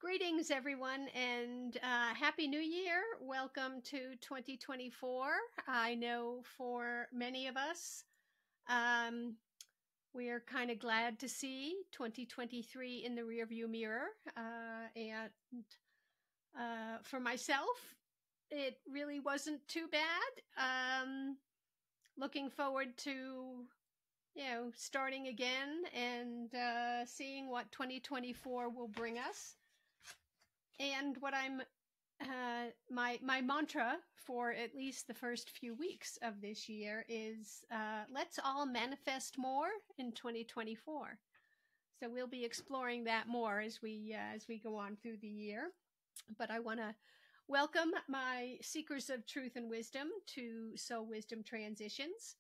Greetings, everyone, and Happy New Year. Welcome to 2024. I know for many of us, um, we are kind of glad to see 2023 in the rearview mirror. And For myself, it really wasn't too bad. Looking forward to starting again and seeing what 2024 will bring us. And what my mantra for at least the first few weeks of this year is let's all manifest more in 2024. So we'll be exploring that more as we go on through the year. But I want to welcome my seekers of truth and wisdom to Soul Wisdom Transitions,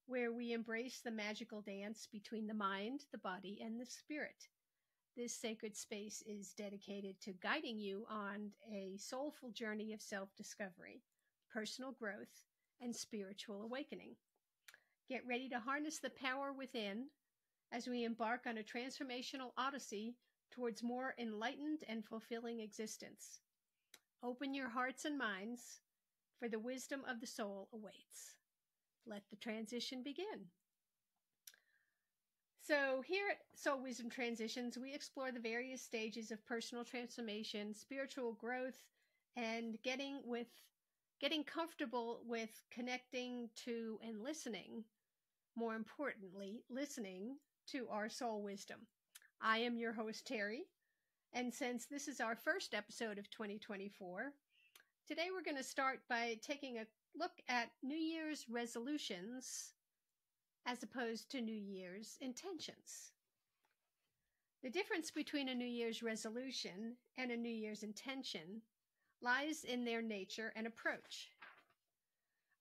where we embrace the magical dance between the mind, the body, and the spirit. This sacred space is dedicated to guiding you on a soulful journey of self-discovery, personal growth, and spiritual awakening. Get ready to harness the power within as we embark on a transformational odyssey towards more enlightened and fulfilling existence. Open your hearts and minds, for the wisdom of the soul awaits. Let the transition begin. So here at Soul Wisdom Transitions, we explore the various stages of personal transformation, spiritual growth, and getting comfortable with connecting to and listening, more importantly, listening to our soul wisdom. I am your host, Terry, and since this is our first episode of 2024, today we're going to start by taking a look at New Year's resolutions as opposed to New Year's intentions. The difference between a New Year's resolution and a New Year's intention lies in their nature and approach.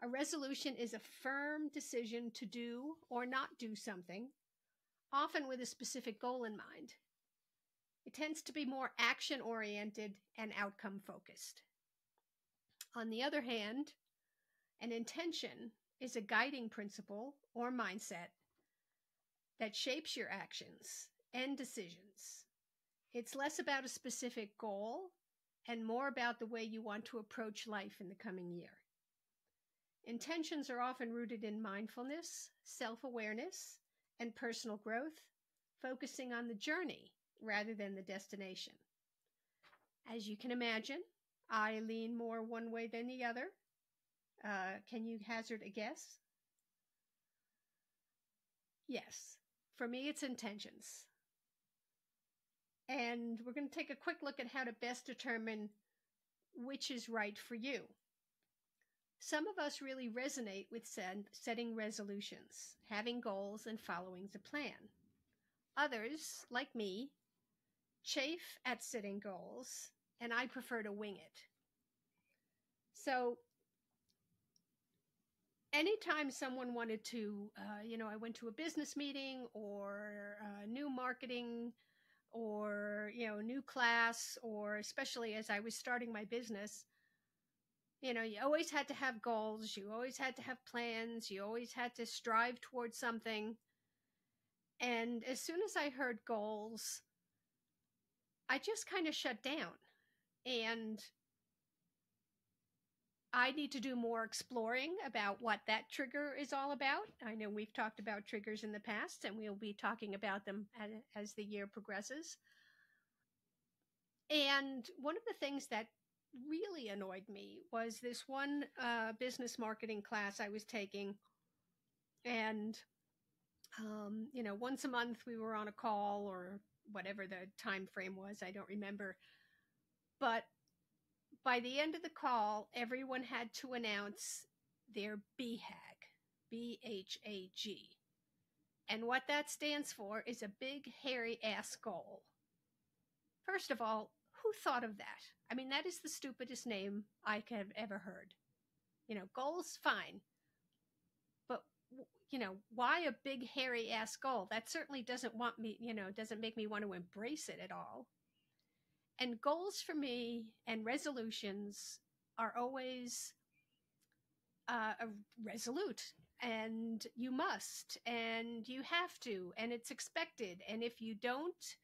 A resolution is a firm decision to do or not do something, often with a specific goal in mind. It tends to be more action-oriented and outcome-focused. On the other hand, an intention is a guiding principle or mindset that shapes your actions and decisions. It's less about a specific goal and more about the way you want to approach life in the coming year. Intentions are often rooted in mindfulness, self-awareness, and personal growth, focusing on the journey rather than the destination. As you can imagine, I lean more one way than the other. Can you hazard a guess? Yes, for me it's intentions. And we're going to take a quick look at how to best determine which is right for you. Some of us really resonate with setting resolutions, having goals, and following the plan. Others, like me, chafe at setting goals, and I prefer to wing it. So anytime someone wanted to, I went to a business meeting or new marketing or, new class, or especially as I was starting my business, you always had to have goals. You always had to have plans. You always had to strive towards something. And as soon as I heard goals, I just kind of shut down. And I need to do more exploring about what that trigger is all about. I know we've talked about triggers in the past, and we'll be talking about them as the year progresses. And one of the things that really annoyed me was this one business marketing class I was taking. And, once a month we were on a call, or whatever the time frame was, I don't remember. But by the end of the call, everyone had to announce their BHAG, B-H-A-G. And what that stands for is a big, hairy ass goal. First of all, who thought of that? I mean, that is the stupidest name I have ever heard. Goals, fine. But, why a big, hairy ass goal? That certainly doesn't make me want to embrace it at all. And goals for me and resolutions are always resolute, and you must, and you have to, and it's expected. And if you don't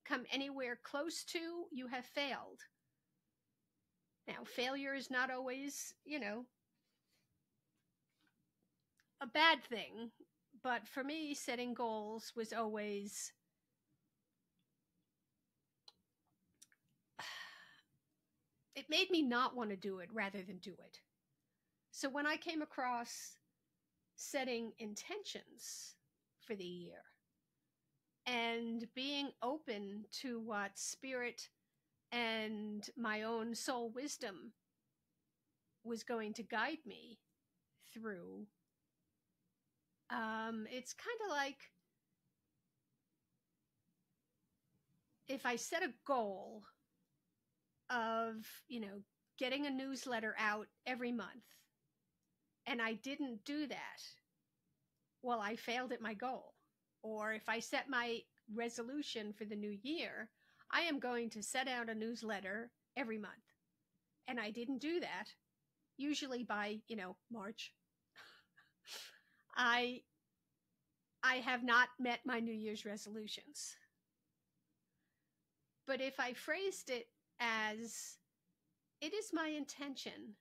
come anywhere close to, you have failed. Now, failure is not always, a bad thing, but for me, setting goals was always it made me not want to do it rather than do it. So when I came across setting intentions for the year and being open to what spirit and my own soul wisdom was going to guide me through, it's kind of like if I set a goal of, getting a newsletter out every month, and I didn't do that, well, I failed at my goal. Or if I set my resolution for the new year, I am going to set out a newsletter every month, and I didn't do that, usually by, March, I have not met my New Year's resolutions. But if I phrased it as, it is my intention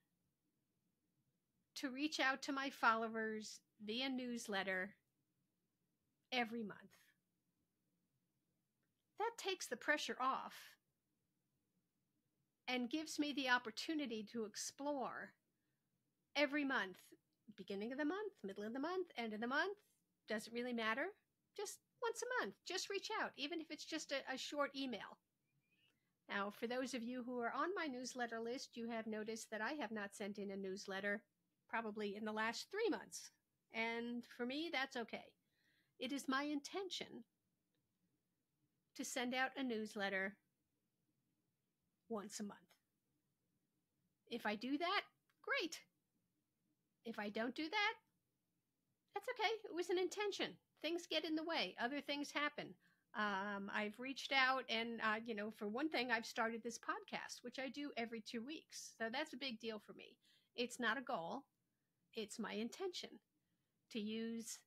to reach out to my followers via newsletter every month, that takes the pressure off and gives me the opportunity to explore every month, beginning of the month, middle of the month, end of the month, doesn't really matter. Just once a month, just reach out, even if it's just a short email. Now, for those of you who are on my newsletter list, you have noticed that I have not sent in a newsletter probably in the last 3 months. And for me, that's okay. It is my intention to send out a newsletter once a month. If I do that, great. If I don't do that, that's okay. It was an intention. Things get in the way. Other things happen. I've reached out and, for one thing, I've started this podcast, which I do every 2 weeks. So that's a big deal for me. It's not a goal. It's my intention to use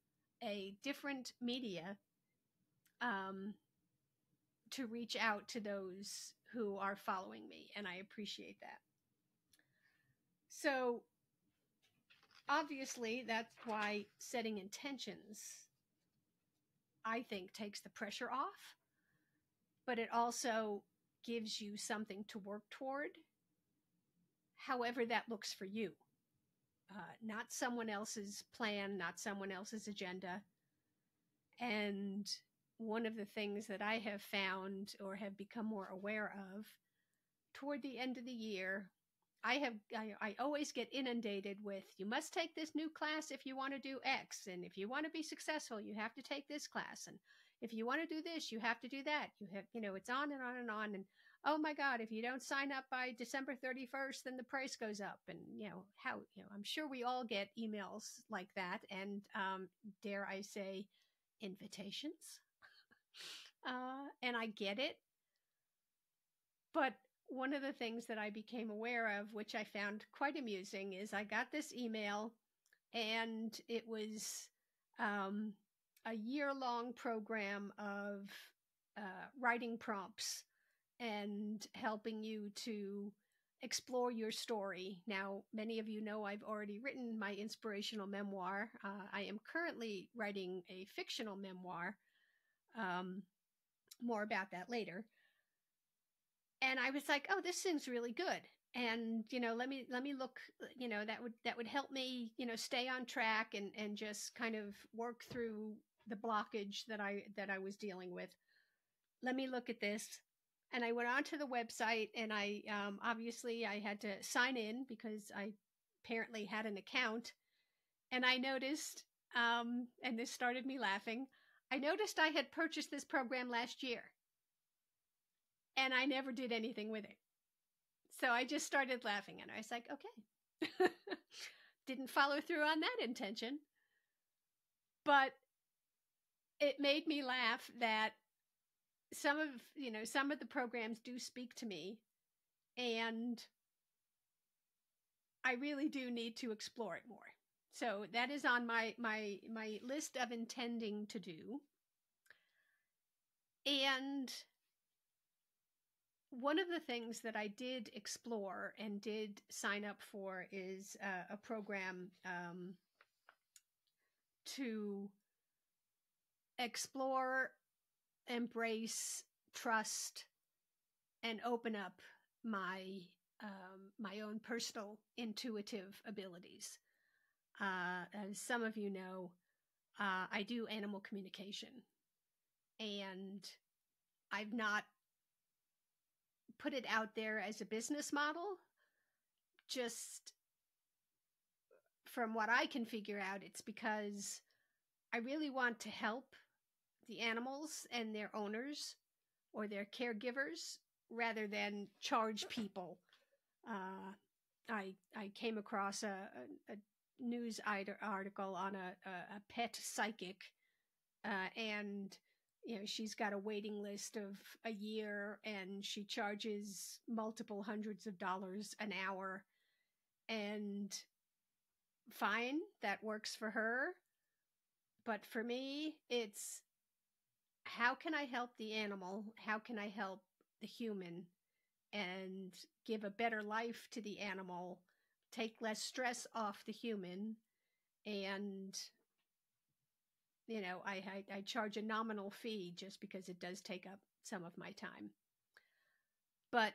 a different media to reach out to those who are following me. And I appreciate that. So obviously, that's why setting intentions, I think, takes the pressure off, but it also gives you something to work toward, however that looks for you. Not someone else's plan, not someone else's agenda. And one of the things that I have found or have become more aware of toward the end of the year, I always get inundated with, you must take this new class if you want to do X. And if you want to be successful, you have to take this class. And if you want to do this, you have to do that. You have, it's on and on and on. And oh my God, if you don't sign up by December 31st, then the price goes up. And, I'm sure we all get emails like that. And dare I say, invitations. And I get it. But one of the things that I became aware of, which I found quite amusing, is I got this email, and it was a year-long program of writing prompts and helping you to explore your story. Now, many of you know I've already written my inspirational memoir. I am currently writing a fictional memoir. More about that later. And I was like, oh, this seems really good. And, let me look, that would help me, stay on track and just kind of work through the blockage that I was dealing with. Let me look at this. And I went onto the website, and I, obviously I had to sign in because I apparently had an account. And I noticed, and this started me laughing, I noticed I had purchased this program last year. And I never did anything with it. So I just started laughing, and I was like, okay. Didn't follow through on that intention. But it made me laugh that some of the programs do speak to me, and I really do need to explore it more. So that is on my list of intending to do. And one of the things that I did explore and did sign up for is a program to explore, embrace, trust, and open up my own personal intuitive abilities. As some of you know, I do animal communication, and I've not put it out there as a business model. Just from what I can figure out, it's because I really want to help the animals and their owners or their caregivers rather than charge people. I came across a news article on a pet psychic, and she's got a waiting list of a year, and she charges multiple hundreds of dollars an hour. And fine, that works for her. But for me, it's how can I help the animal? How can I help the human and give a better life to the animal, take less stress off the human? And, I charge a nominal fee just because it does take up some of my time. But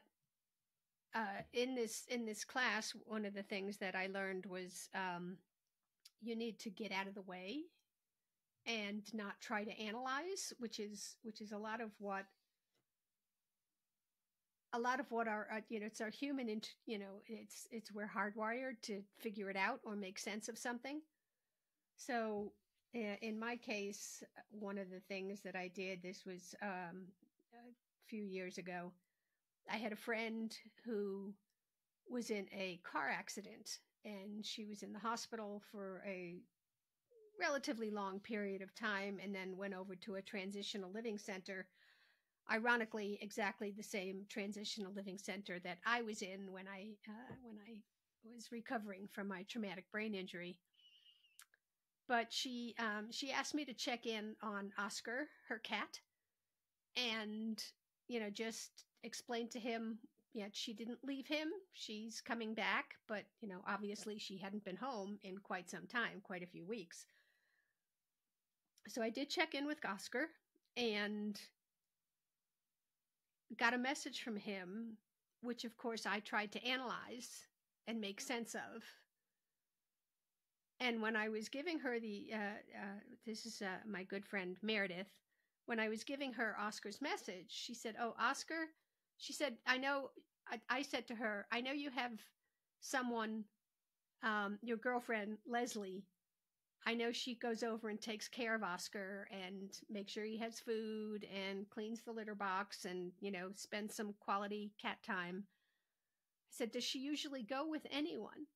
in this class, one of the things that I learned was you need to get out of the way and not try to analyze, which is a lot of what our it's our human it's we're hardwired to figure it out or make sense of something. So in my case, one of the things that I did, this was a few years ago, I had a friend who was in a car accident, and she was in the hospital for a relatively long period of time, and then went over to a transitional living center. Ironically, exactly the same transitional living center that I was in when I was recovering from my traumatic brain injury. But she asked me to check in on Oscar, her cat, and just explain to him, she didn't leave him. She's coming back, but obviously she hadn't been home in quite some time, quite a few weeks. So I did check in with Oscar and got a message from him, which of course I tried to analyze and make sense of. And when I was giving her this is my good friend Meredith, when I was giving her Oscar's message, she said, "Oh, Oscar," she said, I said to her, "I know you have someone, your girlfriend, Leslie. I know she goes over and takes care of Oscar and makes sure he has food and cleans the litter box and, spends some quality cat time." I said, "Does she usually go with anyone?"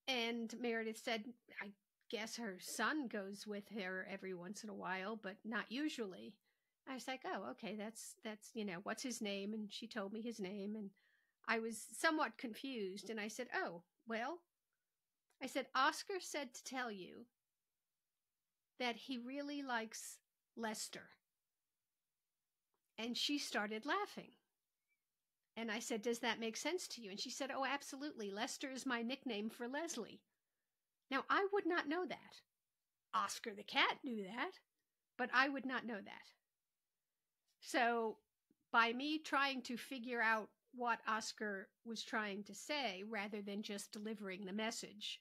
And Meredith said, "I guess her son goes with her every once in a while, but not usually." I was like, "Oh, okay, that's, what's his name?" And she told me his name, and I was somewhat confused. And I said, "Oh, well," I said, "Oscar said to tell you that he really likes Lester." And she started laughing. And I said, "Does that make sense to you?" And she said, "Oh, absolutely. Lester is my nickname for Leslie." Now, I would not know that. Oscar the cat knew that, but I would not know that. So by me trying to figure out what Oscar was trying to say rather than just delivering the message,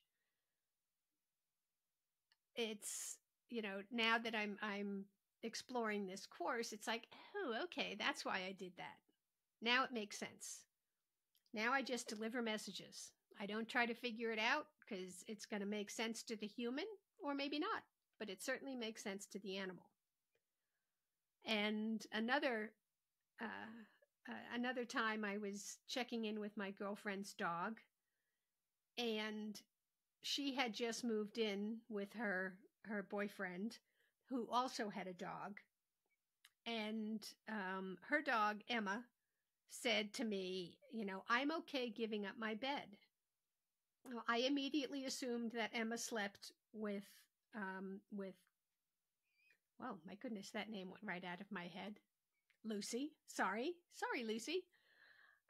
it's, now that I'm exploring this course, it's like, oh, okay, that's why I did that. Now it makes sense. Now I just deliver messages. I don't try to figure it out because it's going to make sense to the human, or maybe not, but it certainly makes sense to the animal. And another time I was checking in with my girlfriend's dog, and she had just moved in with her boyfriend, who also had a dog. And her dog, Emma, said to me, "I'm okay giving up my bed." Well, I immediately assumed that Emma slept with, well, my goodness, that name went right out of my head. Lucy. Sorry, Lucy.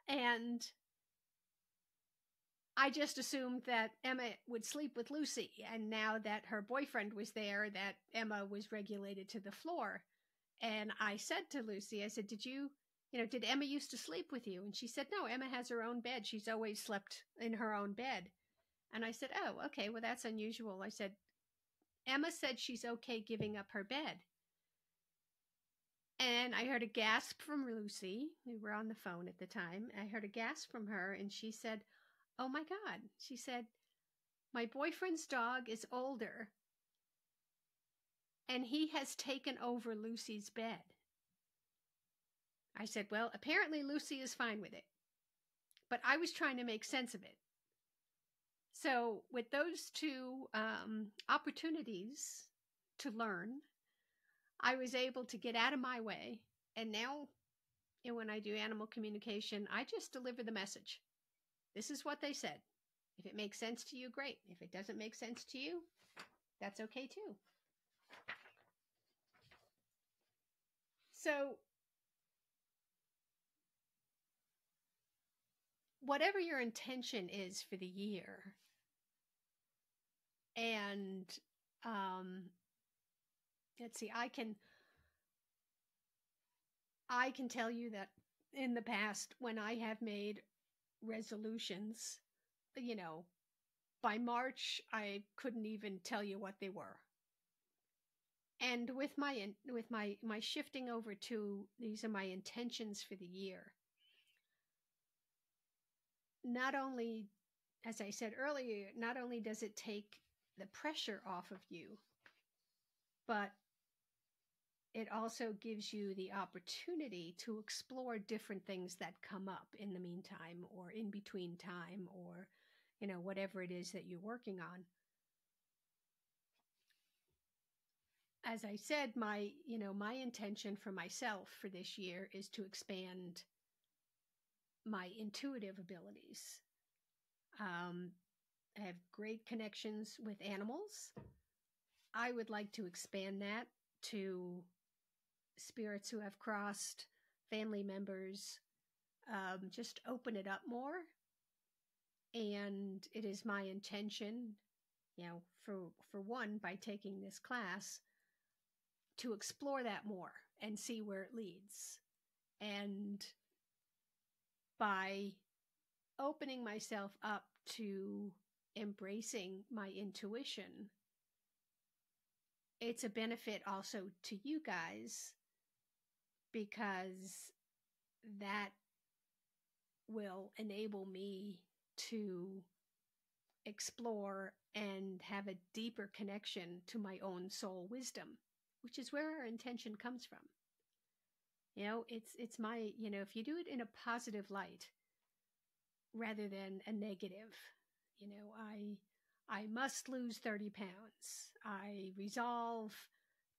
And I just assumed that Emma would sleep with Lucy. And now that her boyfriend was there, that Emma was regulated to the floor. And I said to Lucy, I said, did Emma used to sleep with you? And she said, no, Emma has her own bed. She's always slept in her own bed. And I said, oh, okay, well, that's unusual. I said, Emma said she's okay giving up her bed. And I heard a gasp from Lucy. We were on the phone at the time. I heard a gasp from her, and she said, oh my God. She said, my boyfriend's dog is older, and he has taken over Lucy's bed. I said, well, apparently Lucy is fine with it. But I was trying to make sense of it. So with those two opportunities to learn, I was able to get out of my way. And now when I do animal communication, I just deliver the message. This is what they said. If it makes sense to you, great. If it doesn't make sense to you, that's okay too. So whatever your intention is for the year, and let's see, I can tell you that in the past, when I have made resolutions, by March, I couldn't even tell you what they were. And with my shifting over to these are my intentions for the year, not only, as I said earlier, not only does it take the pressure off of you, but it also gives you the opportunity to explore different things that come up in the meantime or in between time, or, whatever it is that you're working on. As I said, my intention for myself for this year is to expand my intuitive abilities. I have great connections with animals. I would like to expand that to spirits who have crossed, family members, just open it up more. And it is my intention, for one, by taking this class, to explore that more and see where it leads. And by opening myself up to embracing my intuition, it's a benefit also to you guys, because that will enable me to explore and have a deeper connection to my own soul wisdom, which is where our intention comes from. It's my, if you do it in a positive light rather than a negative, I must lose 30 pounds. I resolve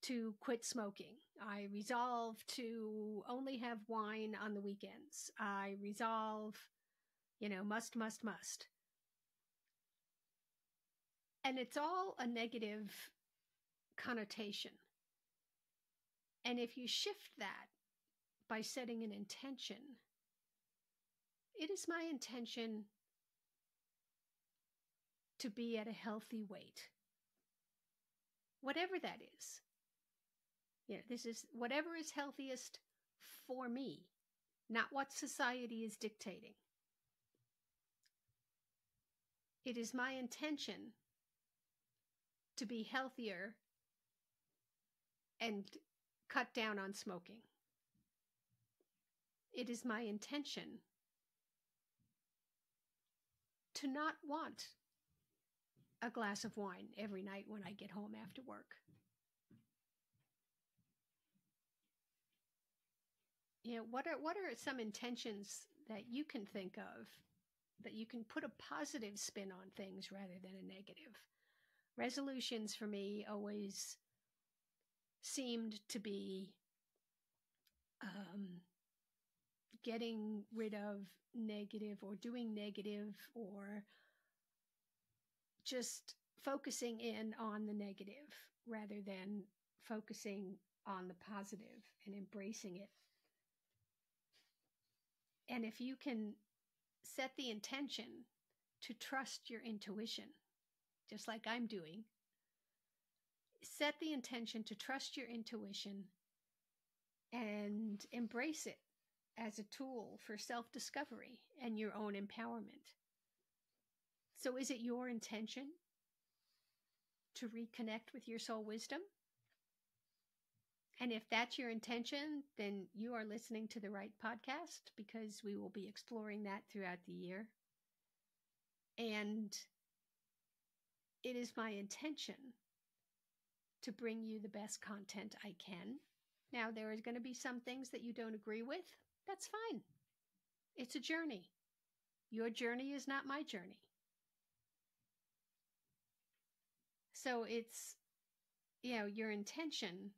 to quit smoking. I resolve to only have wine on the weekends. I resolve, must. And it's all a negative connotation. And if you shift that by setting an intention, it is my intention to be at a healthy weight, whatever that is. This is whatever is healthiest for me, not what society is dictating. It is my intention to be healthier and cut down on smoking. It is my intention to not want a glass of wine every night when I get home after work. What are some intentions that you can think of, that you can put a positive spin on things rather than a negative? Resolutions for me always seemed to be getting rid of negative, or doing negative, or just focusing in on the negative rather than focusing on the positive and embracing it. And if you can set the intention to trust your intuition, just like I'm doing, set the intention to trust your intuition and embrace it as a tool for self-discovery and your own empowerment. So is it your intention to reconnect with your soul wisdom? And if that's your intention, then you are listening to the right podcast, because we will be exploring that throughout the year. And it is my intention to bring you the best content I can. Now, there is going to be some things that you don't agree with. That's fine. It's a journey. Your journey is not my journey. So it's, your intention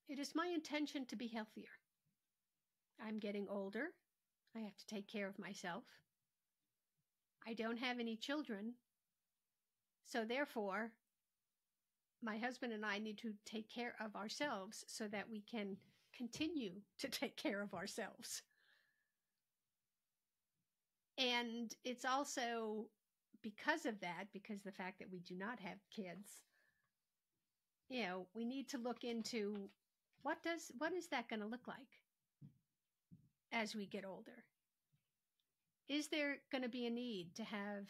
it is my intention to be healthier. I'm getting older. I have to take care of myself. I don't have any children. So therefore, my husband and I need to take care of ourselves so that we can continue to take care of ourselves. And it's also because of that, because the fact that we do not have kids, we need to look into what is that going to look like as we get older? Is there going to be a need to have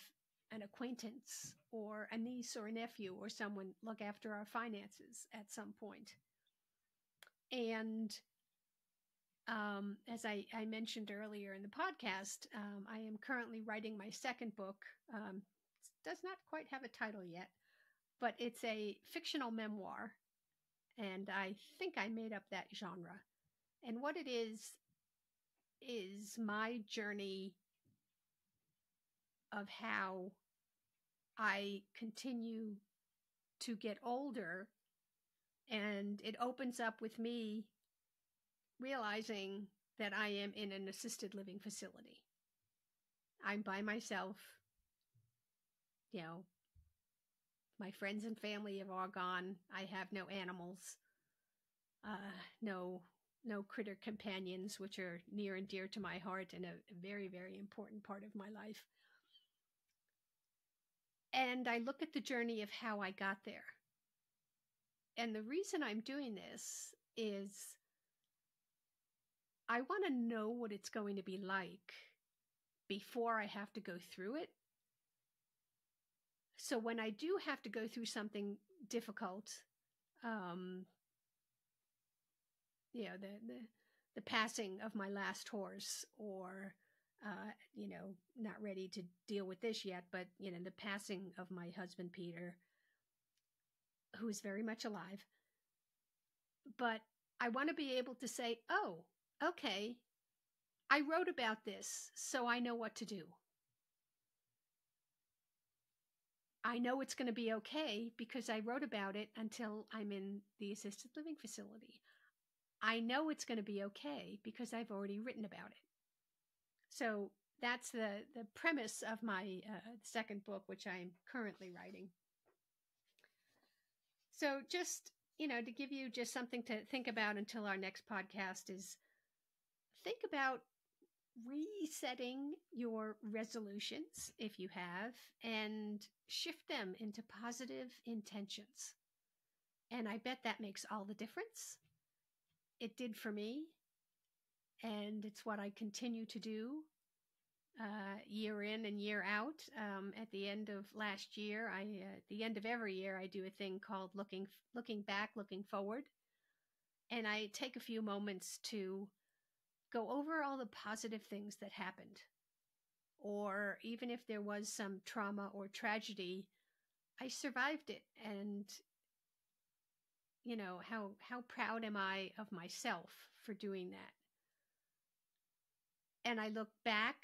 an acquaintance or a niece or a nephew or someone look after our finances at some point? And as I mentioned earlier in the podcast, I am currently writing my second book. It does not quite have a title yet, but it's a fictional memoir. And I think I made up that genre. And what it is my journey of how I continue to get older. And it opens up with me realizing that I am in an assisted living facility. I'm by myself. My friends and family have all gone. I have no animals, no critter companions, which are near and dear to my heart and a very, very important part of my life. And I look at the journey of how I got there. And the reason I'm doing this is I want to know what it's going to be like before I have to go through it. So when I do have to go through something difficult, the passing of my last horse, or not ready to deal with this yet, but the passing of my husband Peter, who is very much alive. But I want to be able to say, oh, okay, I wrote about this, so I know what to do. I know it's going to be okay because I wrote about it until I'm in the assisted living facility. I know it's going to be okay because I've already written about it. So that's the premise of my second book, which I'm currently writing. So just, to give you just something to think about until our next podcast is think about resetting your resolutions, if you have, and shift them into positive intentions. And I bet that makes all the difference. It did for me, and it's what I continue to do year in and year out. At the end of last year, at the end of every year, I do a thing called looking back, looking forward. And I take a few moments to go over all the positive things that happened. Or even if there was some trauma or tragedy, I survived it. And, how proud am I of myself for doing that? And I look back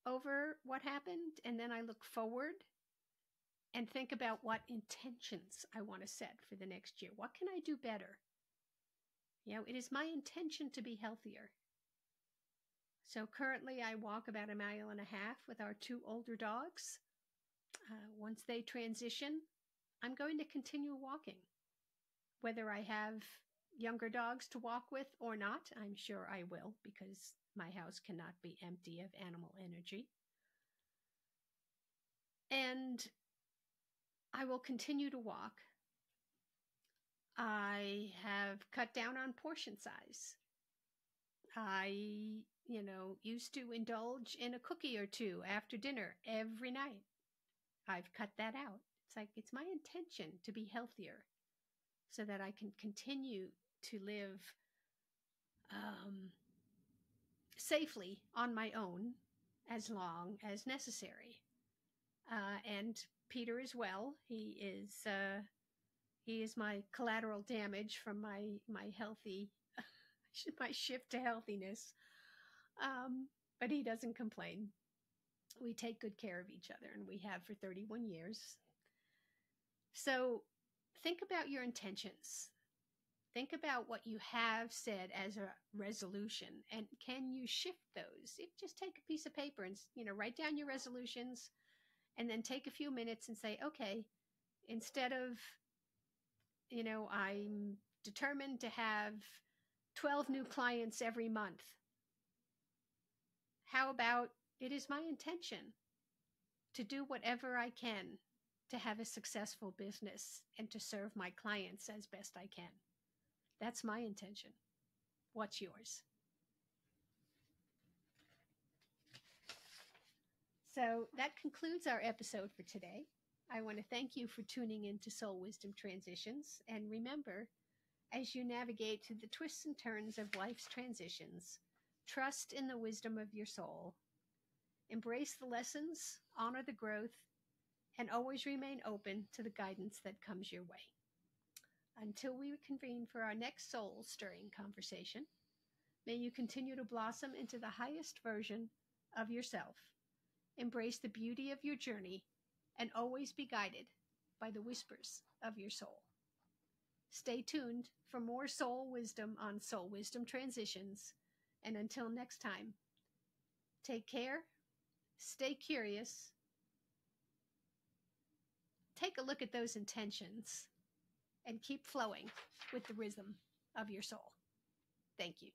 over what happened, and then I look forward and think about what intentions I want to set for the next year. What can I do better? It is my intention to be healthier. So currently I walk about 1.5 miles with our 2 older dogs. Once they transition, I'm going to continue walking. Whether I have, younger dogs to walk with or not. I'm sure I will, because my house cannot be empty of animal energy. And I will continue to walk. I have cut down on portion size. I, used to indulge in a cookie or two after dinner every night. I've cut that out. It's my intention to be healthier so that I can continue to live safely on my own as long as necessary. And Peter as well. He is my collateral damage from my healthy, my shift to healthiness. But he doesn't complain. We take good care of each other, and we have for 31 years. So think about your intentions. Think about what you have said as a resolution, and can you shift those? Just take a piece of paper and, write down your resolutions, and then take a few minutes and say, okay, instead of, I'm determined to have 12 new clients every month. How about it is my intention to do whatever I can to have a successful business and to serve my clients as best I can. That's my intention. What's yours? So that concludes our episode for today. I want to thank you for tuning in to Soul Wisdom Transitions. And remember, as you navigate through the twists and turns of life's transitions, trust in the wisdom of your soul. Embrace the lessons, honor the growth, and always remain open to the guidance that comes your way. Until we convene for our next soul-stirring conversation, may you continue to blossom into the highest version of yourself. Embrace the beauty of your journey and always be guided by the whispers of your soul. Stay tuned for more soul wisdom on Soul Wisdom Transitions. And until next time, take care, stay curious, take a look at those intentions, and keep flowing with the rhythm of your soul. Thank you.